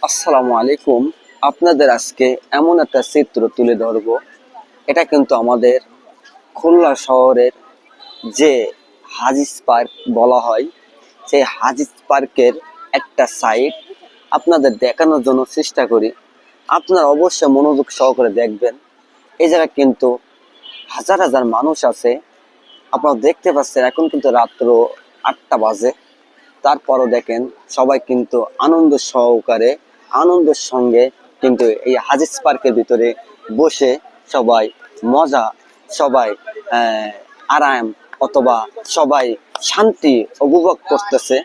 আসসালামু আলাইকুম। আপনাদের আজকে এমন একটা চিত্র তুলে ধরব। এটা কিন্তু আমাদের খুলনা শহরের যে হাজিজ পার্ক বলা হয়, সেই হাজিজ পার্কের একটা সাইড আপনাদের দেখানোর জন্য চেষ্টা করি। আপনারা অবশ্যই মনোযোগ সহকারে দেখবেন। এই জায়গায় কিন্তু হাজার হাজার মানুষ আছে। আপনারা দেখতে পাচ্ছেন এখন কিন্তু রাত্র 8টা বাজে। তারপরও দেখেন সবাই কিন্তু আনন্দ সহকারে আনন্দের সঙ্গে কিন্তু এই হাজিজ পার্কের ভিতরে বসে সবাই মজা, সবাই আরাম অথবা সবাই শান্তি উপভোগ করতেছে।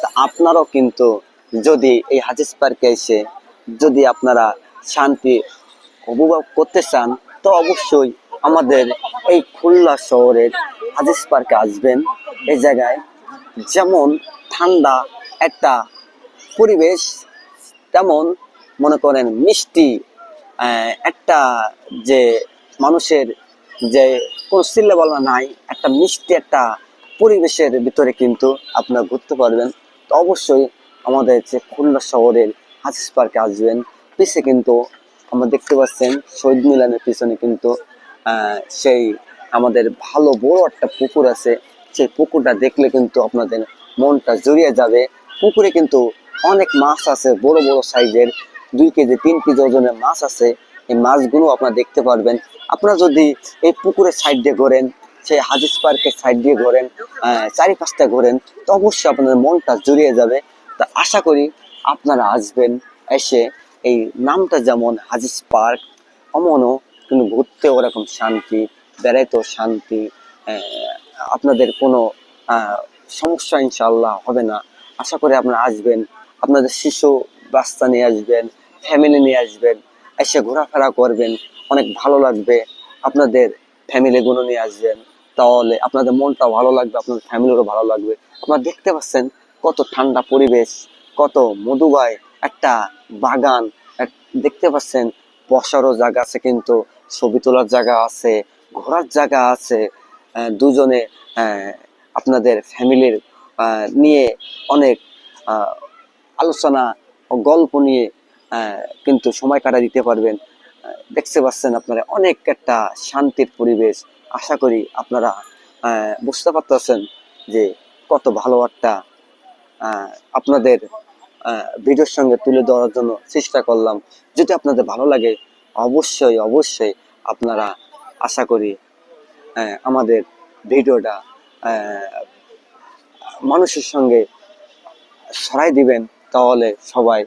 তা আপনারাও কিন্তু যদি এই হাজিজ পার্কে এসে যদি আপনারা শান্তি উপভোগ করতে চান, তো অবশ্যই আমাদের এই খুলনা শহরের হাজিজ পার্কে আসবেন। এই জায়গায় যেমন ঠান্ডা একটা পরিবেশ, তেমন মনে করেন মিষ্টি একটা যে মানুষের যে কোনো চিল্লাপাল্লা নাই, একটা মিষ্টি একটা পরিবেশের ভিতরে কিন্তু আপনারা ঘুরতে পারবেন। তো অবশ্যই আমাদের যে খুলনা শহরের হাজিজ পার্কে আসবেন। পিছে কিন্তু আমরা দেখতে পাচ্ছেন শহীদ মিলনের পিছনে কিন্তু সেই আমাদের ভালো বড় একটা পুকুর আছে। সেই পুকুরটা দেখলে কিন্তু আপনাদের মনটা জড়িয়ে যাবে। পুকুরে কিন্তু অনেক মাছ আছে, বড় বড় সাইজের 2 কেজি 3 কেজি ওজনের মাছ আছে। এই মাছগুলো আপনারা দেখতে পারবেন। আপনারা যদি এই পুকুরের সাইড দিয়ে ঘোরেন, সেই হাজিজ পার্কের সাইড দিয়ে ঘোরেন, চারিপাশটা ঘোরেন, তো অবশ্যই আপনাদের মনটা জড়িয়ে যাবে। তা আশা করি আপনারা আসবেন। এসে এই নামটা যেমন হাজিজ পার্ক, অমনও কিন্তু ঘুরতে ওরকম শান্তি, বেড়াইতেও শান্তি। আপনাদের কোনো সমস্যা ইনশাআল্লাহ হবে না। আশা করি আপনারা আসবেন, আপনাদের শিশু বাচ্চা নিয়ে আসবেন, ফ্যামিলি নিয়ে আসবেন, এসে ঘোরাফেরা করবেন, অনেক ভালো লাগবে। আপনাদের ফ্যামিলিগুলো নিয়ে আসবেন, তাহলে আপনাদের মনটাও ভালো লাগবে, আপনাদের ফ্যামিলিরও ভালো লাগবে। আপনারা দেখতে পাচ্ছেন কত ঠান্ডা পরিবেশ, কত মধুময় একটা বাগান। দেখতে পাচ্ছেন বসারও জায়গা আছে, কিন্তু ছবি তোলার জায়গা আছে, ঘোরার জায়গা আছে। দুজনে আপনাদের ফ্যামিলির নিয়ে অনেক আলোচনা ও গল্প নিয়ে কিন্তু সময় কাটা দিতে পারবেন। দেখতে পাচ্ছেন আপনারা অনেক একটা শান্তির পরিবেশ। আশা করি আপনারা বুঝতে পারতেছেন যে কত ভালো একটা আপনাদের ভিডিওর সঙ্গে তুলে ধরার জন্য চেষ্টা করলাম। যদি আপনাদের ভালো লাগে, অবশ্যই অবশ্যই আপনারা আশা করি আমাদের ভিডিওটা মানুষের সঙ্গে ছড়াই দিবেন, তাহলে সবাই